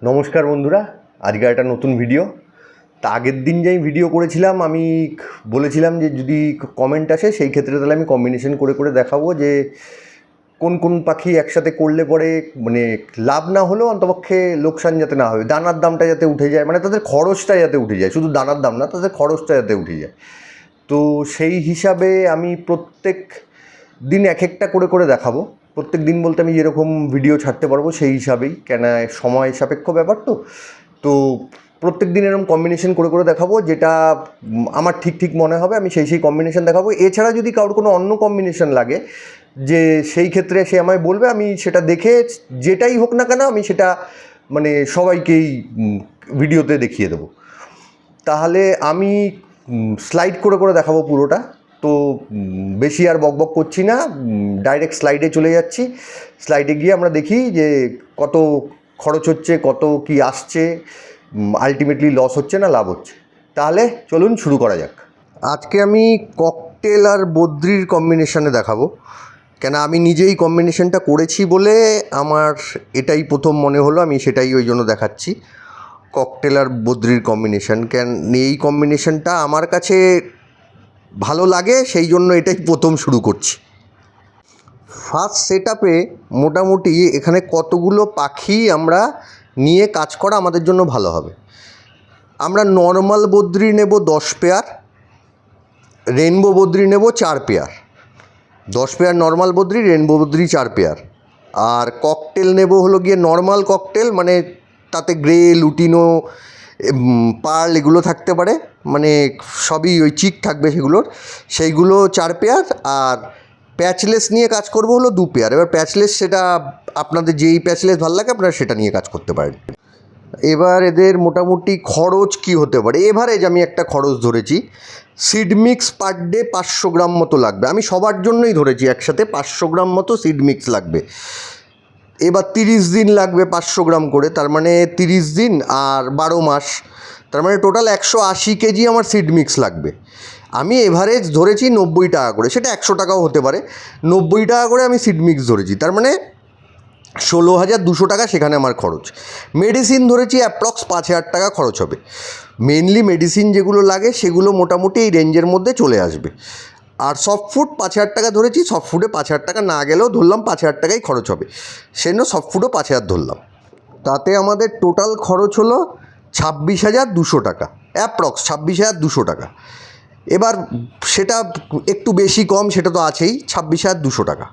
নমস্কার বন্ধুরা, আজকে একটা নতুন ভিডিও। তা আগের দিন যেই ভিডিও করেছিলাম আমি বলেছিলাম যে যদি কমেন্ট আসে সেই ক্ষেত্রে তাহলে আমি কম্বিনেশন করে করে দেখাবো যে কোন কোন পাখি একসাথে করলে পরে মানে লাভ না হলেও অন্তপক্ষে লোকসান যাতে না হয়, দানার দামটা যাতে উঠে যায়, মানে তাদের খরচটা যাতে উঠে যায়, শুধু দানার দাম না, তাদের খরচটা যাতে উঠে যায়। তো সেই হিসাবে আমি প্রত্যেক দিন এক একটা করে করে দেখাবো। প্রত্যেক দিন বলতে আমি যেরকম ভিডিও ছাড়তে পারবো সেই হিসাবেই, কেন সময় সাপেক্ষ ব্যাপার। তো প্রত্যেক দিন এরকম কম্বিনেশন করে করে দেখাবো, যেটা আমার ঠিক ঠিক মনে হবে আমি সেই সেই কম্বিনেশন দেখাবো। এছাড়া যদি কারোর কোনো অন্য কম্বিনেশন লাগে যে সেই ক্ষেত্রে সে আমায় বলবে, আমি সেটা দেখে যেটাই হোক না কেন আমি সেটা মানে সবাইকেই ভিডিওতে দেখিয়ে দেবো। তাহলে আমি স্লাইড করে করে দেখাবো পুরোটা। তো বেশি আর বকবক করছি না, ডাইরেক্ট স্লাইডে চলে যাচ্ছি। স্লাইডে গিয়ে আমরা দেখি যে কত খরচ হচ্ছে, কত কি আসছে, আলটিমেটলি লস হচ্ছে না লাভ হচ্ছে। তাহলে চলুন শুরু করা যাক। আজকে আমি ককটেল আর বদ্রির কম্বিনেশনে দেখাবো, কেন আমি নিজেই কম্বিনেশনটা করেছি বলে আমার এটাই প্রথম মনে হলো, আমি সেটাই ওই জন্য দেখাচ্ছি। ককটেল আর বদ্রির কম্বিনেশন, কেন এই কম্বিনেশনটা আমার কাছে ভালো লাগে, সেই জন্য এটাই প্রথম শুরু করছি। ফার্স্ট সেট আপে মোটামুটি এখানে কতগুলো পাখি আমরা নিয়ে কাজ করা আমাদের জন্য ভালো হবে। আমরা নর্মাল বদ্রি নেব 10 পেয়ার, রেনবো বদ্রি নেব 4 পেয়ার। 10 পেয়ার নর্মাল বদ্রি, রেনবো বদ্রি 4 পেয়ার। আর ককটেল নেব হলো গিয়ে নর্মাল ককটেল, মানে তাতে গ্রে, লুটিনো, পার্ল এগুলো থাকতে পারে, মানে সবই ওই চিক থাকবে সেগুলোর, সেইগুলো 4 পেয়ার। আর প্যাচলেস নিয়ে কাজ করবো হলো 2 পেয়ার। এবার প্যাচলেস সেটা আপনাদের যেই প্যাচলেস ভালো লাগে আপনারা সেটা নিয়ে কাজ করতে পারেন। এবার এদের মোটামুটি খরচ কি হতে পারে, এভারেজ আমি একটা খরচ ধরেছি। সিড মিক্স পার ডে 500 গ্রাম মতো লাগবে, আমি সবার জন্যই ধরেছি একসাথে 500 গ্রাম মতো সিড মিক্স লাগবে। এবার 30 দিন লাগবে 500 গ্রাম করে, তার মানে 30 দিন আর 12 মাস, তার মানে টোটাল 180 কেজি আমার সিড মিক্স লাগবে। আমি এভারেজ ধরেছি 90 টাকা করে, সেটা 100 টাকাও হতে পারে। 90 টাকা করে আমি সিড মিক্স ধরেছি, তার মানে 16,200 টাকা সেখানে আমার খরচ। মেডিসিন ধরেছি অ্যাপ্রক্স 5,000 টাকা খরচ হবে। মেনলি মেডিসিন যেগুলো লাগে সেগুলো মোটামুটি এই রেঞ্জের মধ্যে চলে আসবে। আর সফট ফুড 5,000 টাকা ধরেছি, সফট ফুডে 5,000 টাকা না গেলেও ধরলাম 5,000 টাকাই খরচ হবে, সেজন্য সফট ফুডও 5,000 ধরলাম। তাতে আমাদের টোটাল খরচ হলো 26,200 টাকা, অ্যাপ্রক্স 26,200 টাকা। এবার সেটা একটু বেশি কম সেটা তো আছেই, 26,200 টাকা।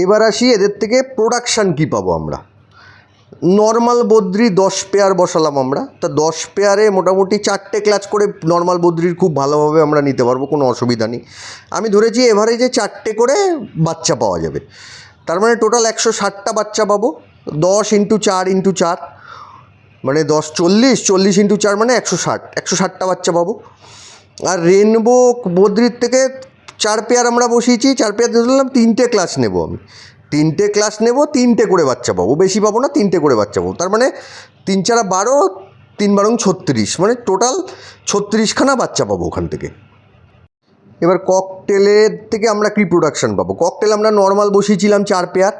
এবার আসি এদের থেকে প্রোডাকশান কী পাবো আমরা। নর্মাল বদ্রি 10 পেয়ার বসালাম আমরা, তা 10 পেয়ারে মোটামুটি 4টে ক্লাচ করে নর্মাল বদ্রির খুব ভালোভাবে আমরা নিতে পারবো, কোনো অসুবিধা নেই। আমি ধরেছি এভারেজে 4টে করে বাচ্চা পাওয়া যাবে, তার মানে টোটাল 160টা বাচ্চা পাবো। 10 × 4 × 4 মানে 10 40, 40 × 4 মানে 160টা বাচ্চা পাবো। আর রেনবো বদ্রির থেকে 4 পেয়ার আমরা বসিয়েছি, 4 পেয়ার ধরলাম 3টে ক্লাস নেব আমি, 3টে ক্লাস নেব, 3টে করে বাচ্চা পাবো, বেশি পাবো না, 3টে করে বাচ্চা পাবো, তার মানে 3 × 4 = 12, 3 × 12 = 36, মানে টোটাল 36খানা বাচ্চা পাবো ওখান থেকে। এবার ককটেলের থেকে আমরা কী প্রোডাকশান পাবো। ককটেল আমরা নর্মাল বসিয়েছিলাম 4 পেয়ার,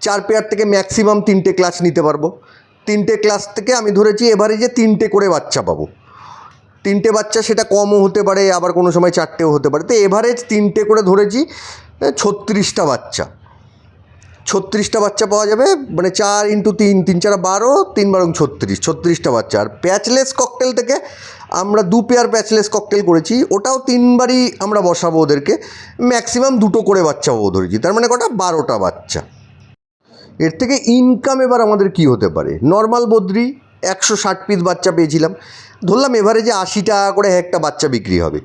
4 পেয়ার থেকে ম্যাক্সিমাম 3টে ক্লাস নিতে পারবো। 3টে ক্লাস থেকে আমি ধরেছি এভারেজে 3টে করে বাচ্চা পাবো। 3টে বাচ্চা সেটা কমও হতে পারে, আবার কোনো সময় 4টেও হতে পারে, তো এভারেজ 3টে করে ধরেছি 36টা বাচ্চা। 36টা বাচ্চা পাওয়া যাবে, মানে 4 × 3, 3 × 4 = 12, 3 × 12 = 36, 36টা বাচ্চা। আর প্যাচলেস ককটেল থেকে আমরা 2 পেয়ার প্যাচলেস ককটেল করেছি, ওটাও 3বারই আমরা বসাবো ওদেরকে, ম্যাক্সিমাম 2টো করে বাচ্চা পাবো ধরেছি, তার মানে কটা 12টা বাচ্চা। এর থেকে ইনকাম এবার আমাদের কি হতে পারে। নর্মাল বদ্রি 160 পিস বাচ্চা পেয়েছিলাম, ধরলাম এভারেজে 80 টাকা করে একটা বাচ্চা বিক্রি হবে,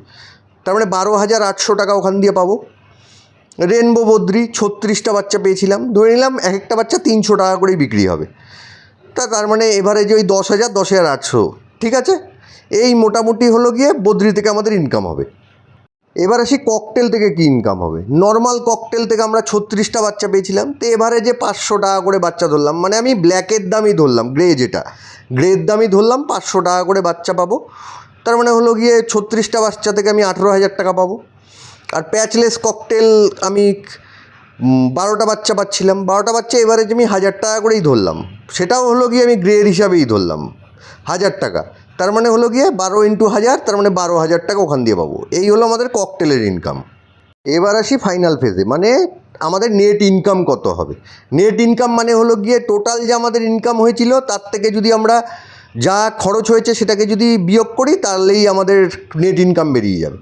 তার মানে 12,800 টাকা ওখান দিয়ে পাবো। রেনবো বদ্রি 36টা বাচ্চা পেয়েছিলাম, ধরে নিলাম এক একটা বাচ্চা 300 টাকা করেই বিক্রি হবে, তার মানে এভারেজে ওই 10,000, 10,800, ঠিক আছে। এই মোটামুটি হলো গিয়ে বদ্রি থেকে আমাদের ইনকাম হবে। এবার আসি ককটেল থেকে কী ইনকাম হবে। নর্মাল ককটেল থেকে আমরা 36টা বাচ্চা পেয়েছিলাম, তো এভারেজে 500 টাকা করে বাচ্চা ধরলাম, মানে আমি ব্ল্যাকের দামই ধরলাম, গ্রের দামই ধরলাম, 500 টাকা করে বাচ্চা পাবো, তার মানে হলো গিয়ে 36টা বাচ্চা থেকে আমি 18,000 টাকা পাবো। আর প্যাচলেস ককটেল আমি 12টা বাচ্চা পাচ্ছিলাম। 12টা বাচ্চা এভারেজ আমি 1000 টাকা করেই ধরলাম, সেটাও হলো গিয়ে আমি গ্রেড হিসাবেই ধরলাম 1000 টাকা। তার মানে হলো গিয়ে 12 ইন্টু 1000, তার মানে 12,000 টাকা ওখান দিয়ে পাবো। এই হলো আমাদের ককটেলের ইনকাম। এবার আসি ফাইনাল ফেজে, মানে আমাদের নেট ইনকাম কত হবে। নেট ইনকাম মানে হলো গিয়ে টোটাল যে আমাদের ইনকাম হয়েছিল তার থেকে যদি আমরা যা খরচ হয়েছে সেটাকে যদি বিয়োগ করি তাহলেই আমাদের নেট ইনকাম বেরিয়ে যাবে।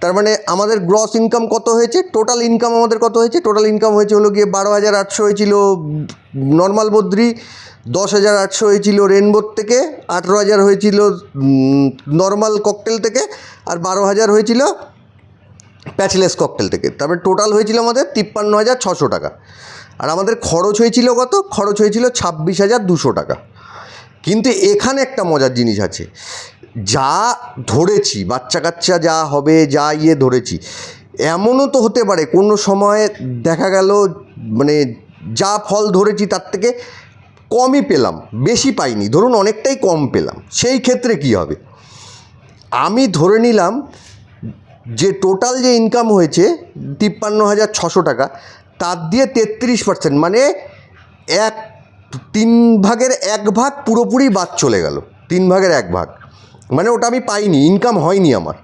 তার মানে আমাদের গ্রস ইনকাম কত হয়েছে, টোটাল ইনকাম আমাদের কত হয়েছে। টোটাল ইনকাম হয়েছে হলো গিয়ে 12,800 হয়েছিল নর্মাল বদ্রি, 10,800 হয়েছিল রেনবোর থেকে, 18,000 হয়েছিল নর্মাল ককটেল থেকে, আর 12,000 হয়েছিল প্যাচলেস ককটেল থেকে। তারপরে টোটাল হয়েছিল আমাদের 53,600 টাকা। আর আমাদের খরচ হয়েছিল কত, খরচ হয়েছিল 26,200 টাকা। কিন্তু এখানে একটা মজার জিনিস আছে, যা ধরেছি বাচ্চা কাচ্চা যা হবে যা ধরেছি, এমনও তো হতে পারে কোনো সময় দেখা গেল মানে যা ফল ধরেছি তার থেকে কমই পেলাম, বেশি পাইনি, ধরুন অনেকটাই কম পেলাম। সেই ক্ষেত্রে কি হবে, আমি ধরে নিলাম যে টোটাল যে ইনকাম হয়েছে 53,600 টাকা, তার দিয়ে 33%, মানে 3 ভাগের 1 ভাগ পুরোপুরি বাদ চলে গেল। 3 ভাগের 1 ভাগ মানে ওটা আমি পাইনি, ইনকাম হয়নি আমার।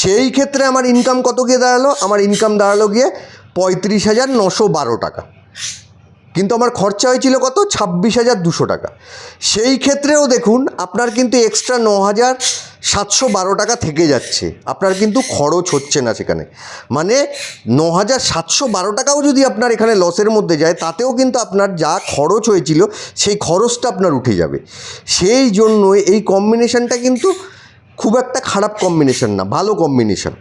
সেই ক্ষেত্রে আমার ইনকাম কত গিয়ে দাঁড়ালো, আমার ইনকাম দাঁড়ালো গিয়ে 35,912 টাকা। কিন্তু আমার খরচা হয়েছিল কত, 26,200 টাকা। সেই ক্ষেত্রেও দেখুন আপনার কিন্তু এক্সট্রা 9,712 টাকা থেকে যাচ্ছে, আপনার কিন্তু খরচ হচ্ছে না সেখানে। মানে 9,712 টাকাও যদি আপনার এখানে লসের মধ্যে যায়, তাতেও কিন্তু আপনার যা খরচ হয়েছিল সেই খরচটা আপনার উঠে যাবে। সেই জন্যই এই কম্বিনেশনটা কিন্তু খুব একটা খারাপ কম্বিনেশন না, ভালো কম্বিনেশন।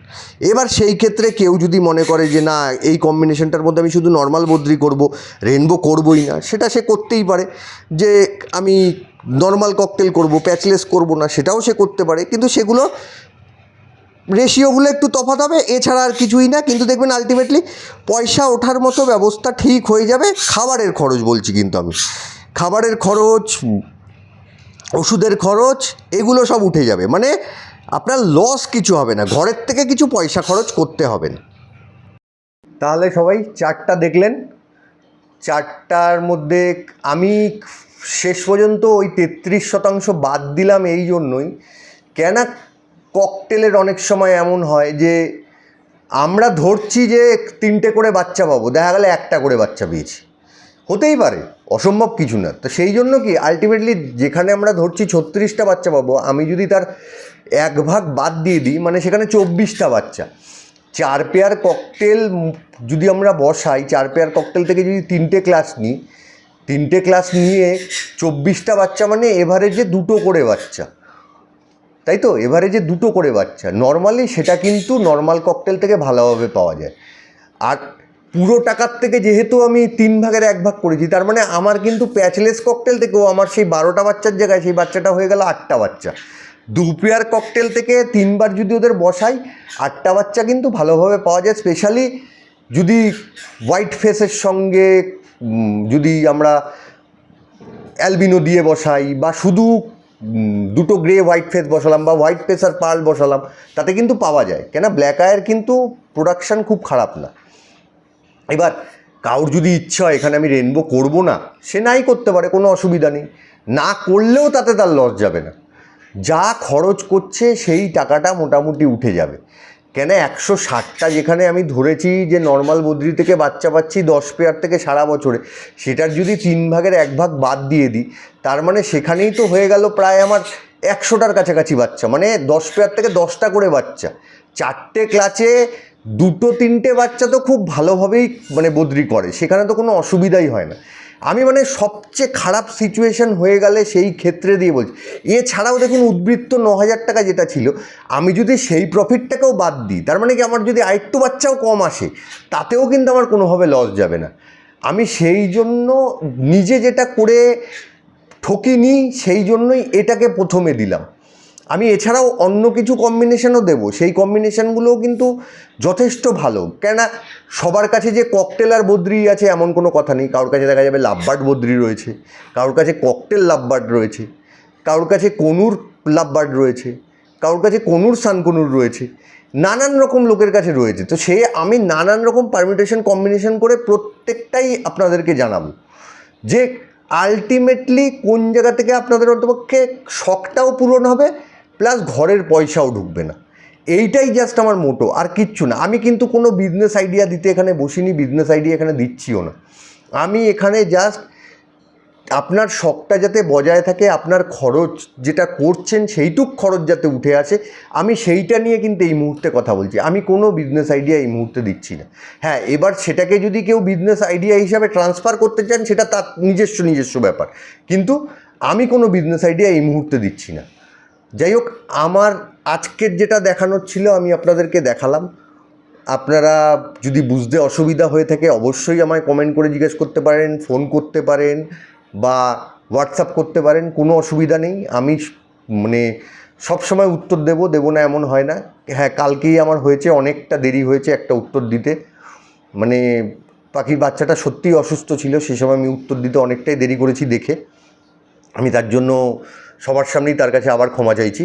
এবার সেই ক্ষেত্রে কেউ যদি মনে করে যে না এই কম্বিনেশনটার মধ্যে আমি শুধু নর্মাল বদ্রি করব, রেনবো করবই না, সেটা সে করতেই পারে। যে আমি নর্মাল ককটেল করব, প্যাচলেস করব না, সেটাও সে করতে পারে। কিন্তু সেগুলো রেশিওগুলো একটু তফাৎ হবে, এছাড়া আর কিছুই না। কিন্তু দেখবেন আলটিমেটলি পয়সা ওঠার মতো ব্যবস্থা ঠিক হয়ে যাবে। খাবারের খরচ বলছি কিন্তু আমি, খাবারের খরচ, ওষুধের খরচ, এগুলো সব উঠে যাবে। মানে আপনার লস কিছু হবে না, ঘরের থেকে কিছু পয়সা খরচ করতে হবে না। তাহলে সবাই চার্টটা দেখলেন। চার্টটার মধ্যে আমি শেষ পর্যন্ত ওই 33% বাদ দিলাম এই জন্যই, কেন ককটেলের অনেক সময় এমন হয় যে আমরা ধরছি যে 3টে করে বাচ্চা পাবো, দেখা গেলে 1টা করে বাচ্চা পেয়েছি, হতেই পারে, অসম্ভব কিছু না। তো সেই জন্য কি আলটিমেটলি যেখানে আমরা ধরছি 36টা বাচ্চা পাবো, আমি যদি তার 1 ভাগ বাদ দিয়ে দিই, মানে সেখানে 24টা বাচ্চা। 4 পেয়ার ককটেল যদি আমরা বসাই, 4 পেয়ার ককটেল থেকে যদি 3টে ক্লাস নিই, 3টে ক্লাস নিয়ে 24টা বাচ্চা, মানে এভারেজে 2টো করে বাচ্চা, তাই তো, এভারেজে 2টো করে বাচ্চা। নর্মালি সেটা কিন্তু নর্মাল ককটেল থেকে ভালোভাবে পাওয়া যায়। আর পুরো টাকার থেকে যেহেতু আমি 3 ভাগের 1 ভাগ করেছি, তার মানে আমার কিন্তু প্যাচলেস ককটেল থেকেও আমার সেই 12টা বাচ্চার জায়গায় সেই বাচ্চাটা হয়ে গেল 8টা বাচ্চা। 2 পেয়ার ককটেল থেকে 3 বার যদি ওদের বসাই, 8টা বাচ্চা কিন্তু ভালোভাবে পাওয়া যায়। স্পেশালি যদি হোয়াইট ফেসের সঙ্গে যদি আমরা অ্যালবিনো দিয়ে বসাই, বা শুধু 2টো গ্রে হোয়াইট ফেস বসালাম, বা হোয়াইট ফেস আর পার্ল বসালাম, তাতে কিন্তু পাওয়া যায়। কেন ব্ল্যাক আয়ের কিন্তু প্রোডাকশান খুব খারাপ না। এবার কারোর যদি ইচ্ছা হয় এখানে আমি রেনবো করব না, সে নাই করতে পারে, কোনো অসুবিধা নেই। না করলেও তাতে তার লস যাবে না, যা খরচ করছে সেই টাকাটা মোটামুটি উঠে যাবে। কেন 160টা যেখানে আমি ধরেছি যে নর্মাল বদ্রি থেকে বাচ্চা পাচ্ছি 10 পেয়ার থেকে সারা বছরে, সেটার যদি 3 ভাগের 1 ভাগ বাদ দিয়ে দিই, তার মানে সেখানেই তো হয়ে গেল প্রায় আমার 100টার কাছাকাছি বাচ্চা। মানে 10 পেয়ার থেকে 10টা করে বাচ্চা, 4টে ক্লাচে 2-3টে বাচ্চা তো খুব ভালোভাবেই মানে বদ্রি করে, সেখানে তো কোনো অসুবিধাই হয় না। আমি মানে সবচেয়ে খারাপ সিচুয়েশান হয়ে গেলে সেই ক্ষেত্রে দিয়ে বলছি। এছাড়াও দেখুন উদ্বৃত্ত 9,000 টাকা যেটা ছিল, আমি যদি সেই প্রফিটটাকেও বাদ দিই, তার মানে কি আমার যদি আরেকটু বাচ্চাও কম আসে, তাতেও কিন্তু আমার কোনোভাবে লস যাবে না। আমি সেই জন্য নিজে যেটা করে ঠকিনি, সেই জন্যই এটাকে প্রথমে দিলাম। আমি এছাড়াও অন্য কিছু কম্বিনেশনও দেবো, সেই কম্বিনেশনগুলোও কিন্তু যথেষ্ট ভালো। কেননা সবার কাছে যে ককটেল আর বদ্রি আছে এমন কোনো কথা নেই। কারোর কাছে দেখা যাবে লাভবার্ড বদ্রি রয়েছে, কারোর কাছে ককটেল লাভবার্ড রয়েছে, কারোর কাছে কনুর লাভবার্ড রয়েছে, কারোর কাছে কনুর সানকনুর রয়েছে, নানান রকম লোকের কাছে রয়েছে। তো আমি নানান রকম পারমিটেশন কম্বিনেশন করে প্রত্যেকটাই আপনাদেরকে জানাবো যে আলটিমেটলি কোন জায়গা থেকে আপনাদের অন্তপক্ষে শখটাও পূরণ হবে, প্লাস ঘরের পয়সাও ঢুকবে না। এইটাই জাস্ট আমার মোটো, আর কিচ্ছু না। আমি কিন্তু কোনো বিজনেস আইডিয়া দিতে এখানে বসিনি, বিজনেস আইডিয়া এখানে দিচ্ছিও না। আমি এখানে জাস্ট আপনার শখটা যাতে বজায় থাকে, আপনার খরচ যেটা করছেন সেইটুক খরচ যাতে উঠে আসে, আমি সেইটা নিয়ে কিন্তু এই মুহূর্তে কথা বলছি। আমি কোনো বিজনেস আইডিয়া এই মুহূর্তে দিচ্ছি না। হ্যাঁ, এবার সেটাকে যদি কেউ বিজনেস আইডিয়া হিসাবে ট্রান্সফার করতে চান, সেটা তার নিজস্ব ব্যাপার, কিন্তু আমি কোনো বিজনেস আইডিয়া এই মুহূর্তে দিচ্ছি না। যাই হোক, আমার আজকের যেটা দেখানোর ছিল আমি আপনাদেরকে দেখালাম। আপনারা যদি বুঝতে অসুবিধা হয়ে থাকে অবশ্যই আমায় কমেন্ট করে জিজ্ঞেস করতে পারেন, ফোন করতে পারেন বা হোয়াটসঅ্যাপ করতে পারেন, কোনো অসুবিধা নেই। আমি মানে সবসময় উত্তর দেবো না এমন হয় না। হ্যাঁ, কালকেই আমার হয়েছে, অনেকটা দেরি হয়েছে একটা উত্তর দিতে। মানে পাখির বাচ্চাটা সত্যিই অসুস্থ ছিল, সে সময় আমি উত্তর দিতে অনেকটাই দেরি করেছি দেখে। আমি তার জন্য সবার সামনেই তার কাছে আবার ক্ষমা চাইছি।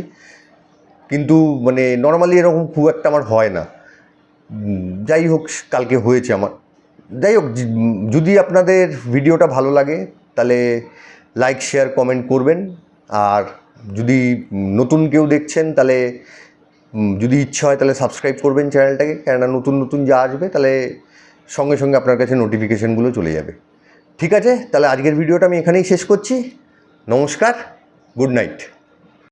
কিন্তু মানে নর্মালি এরকম খুব একটা আমার হয় না। যাই হোক, কালকে হয়েছে আমার। যাই হোক, যদি আপনাদের ভিডিওটা ভালো লাগে তাহলে লাইক, শেয়ার, কমেন্ট করবেন। আর যদি নতুন কেউ দেখছেন তাহলে যদি ইচ্ছা হয় তাহলে সাবস্ক্রাইব করবেন চ্যানেলটাকে, কেননা নতুন যা আসবে তাহলে সঙ্গে সঙ্গে আপনার কাছে নোটিফিকেশানগুলো চলে যাবে। ঠিক আছে, তাহলে আজকের ভিডিওটা আমি এখানেই শেষ করছি। নমস্কার, গুড নাইট।